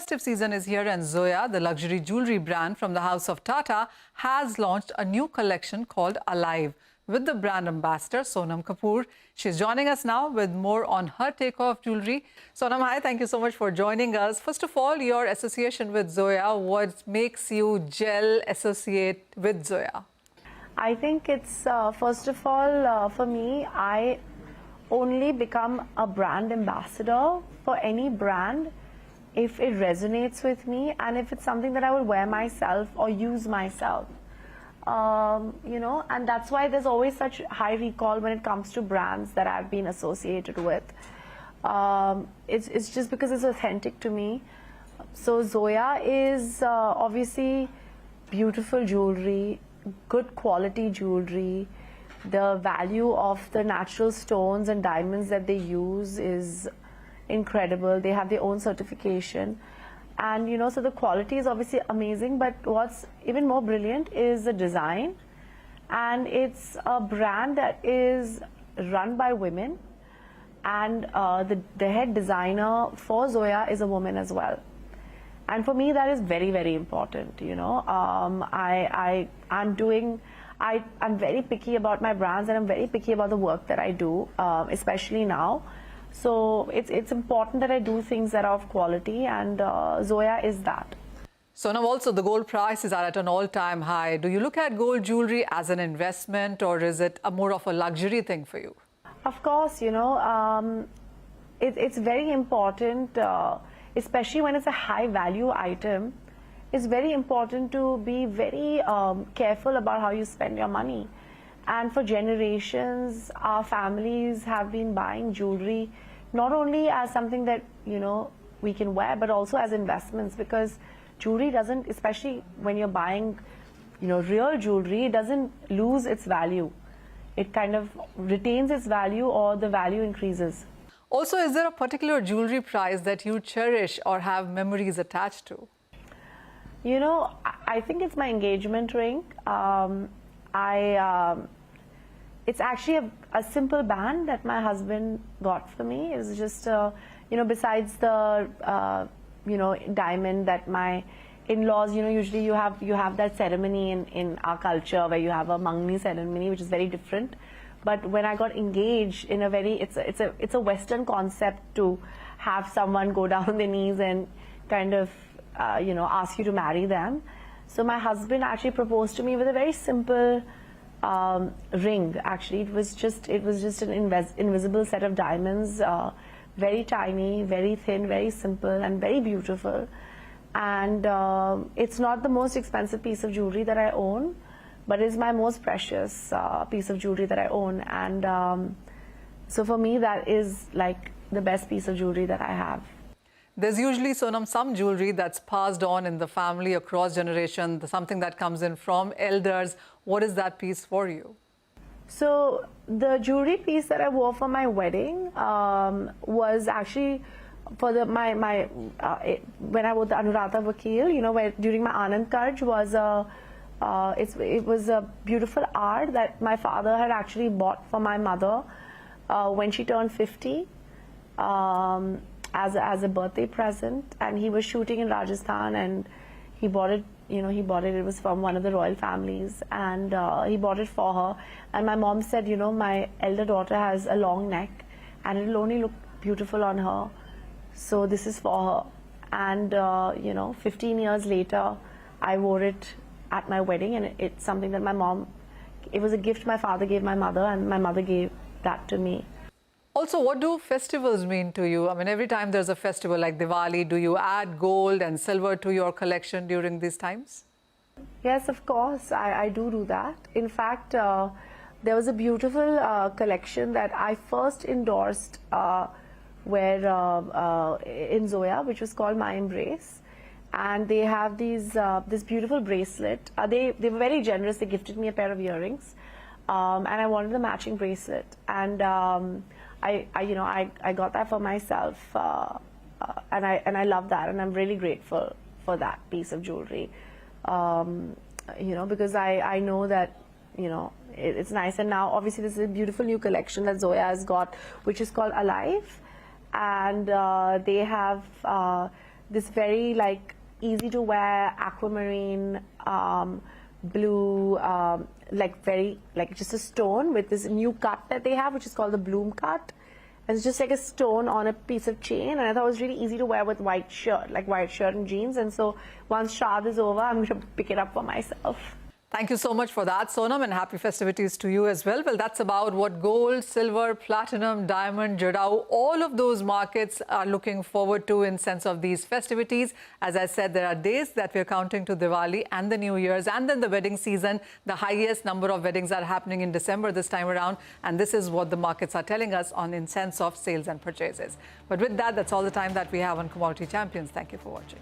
festive season is here and Zoya, the luxury jewellery brand from the house of Tata, has launched a new collection called Alive with the brand ambassador Sonam Kapoor. She's joining us now with more on her take of jewellery. Sonam, hi, thank you so much for joining us. First of all, your association with Zoya, what makes you associate with Zoya? I think it's, first of all, for me, I only become a brand ambassador for any brand if it resonates with me and if it's something that I will wear myself or use myself. You know, and that's why there's always such high recall when it comes to brands that I've been associated with. It's just because it's authentic to me. So Zoya is obviously beautiful jewelry, good quality jewelry. The value of the natural stones and diamonds that they use is incredible. They have their own certification. And, you know, so the quality is obviously amazing, but what's even more brilliant is the design. And it's a brand that is run by women. And the head designer for Zoya is a woman as well. And for me, that is very, very important, you know. I'm very picky about my brands and I'm very picky about the work that I do, especially now. So it's important that I do things that are of quality, and Zoya is that. So now also the gold prices are at an all-time high. Do you look at gold jewelry as an investment, or is it more of a luxury thing for you? Of course, you know, it's very important, especially when it's a high-value item. It's very important to be very careful about how you spend your money. And for generations, our families have been buying jewelry not only as something that, you know, we can wear, but also as investments, because jewelry doesn't, especially when you're buying, you know, real jewelry, it doesn't lose its value. It kind of retains its value, or the value increases. Also, is there a particular jewelry price that you cherish or have memories attached to? You know, I think it's my engagement ring. It's actually a simple band that my husband got for me. It was just, you know, besides the, you know, diamond that my in-laws, you know, usually you have that ceremony in our culture where you have a mangni ceremony, which is very different. But when I got engaged in a very, it's a Western concept to have someone go down on their knees and kind of, you know, ask you to marry them. So my husband actually proposed to me with a very simple ring. Actually, it was just an invisible set of diamonds, very tiny, very thin, very simple, and very beautiful. And it's not the most expensive piece of jewelry that I own, but it's my most precious piece of jewelry that I own. And so for me, that is like the best piece of jewelry that I have. There's usually, Sonam, some jewelry that's passed on in the family across generations, something that comes in from elders. What is that piece for you? So the jewelry piece that I wore for my wedding was actually for when I wore the Anuradha Vakil, you know, where during my Anand Karj was it was a beautiful art that my father had actually bought for my mother when she turned 50. As a birthday present, and he was shooting in Rajasthan, and he bought it, you know, it was from one of the royal families, and he bought it for her. And my mom said, you know, my elder daughter has a long neck and it will only look beautiful on her, so this is for her. And you know, 15 years later I wore it at my wedding, and it's something that it was a gift my father gave my mother, and my mother gave that to me. Also, what do festivals mean to you? I mean, every time there's a festival like Diwali, do you add gold and silver to your collection during these times? Yes, of course, I do that. In fact, there was a beautiful collection that I first endorsed in Zoya, which was called My Embrace. And they have this beautiful bracelet. They were very generous. They gifted me a pair of earrings, and I wanted the matching bracelet. And I got that for myself, and I love that, and I'm really grateful for that piece of jewelry. You know, because I know that, you know, it's nice. And now obviously this is a beautiful new collection that Zoya has got, which is called Alive, and they have this very like easy to wear aquamarine blue, like very like just a stone with this new cut that they have, which is called the bloom cut. It's just like a stone on a piece of chain, and I thought it was really easy to wear with white shirt, like white shirt and jeans. And so once Shraddh is over, I'm going to pick it up for myself. Thank you so much for that, Sonam, and happy festivities to you as well. Well, that's about what gold, silver, platinum, diamond, jadao, all of those markets are looking forward to in sense of these festivities. As I said, there are days that we're counting to Diwali and the New Year's, and then the wedding season. The highest number of weddings are happening in December this time around, and this is what the markets are telling us on in sense of sales and purchases. But with that, that's all the time that we have on Commodity Champions. Thank you for watching.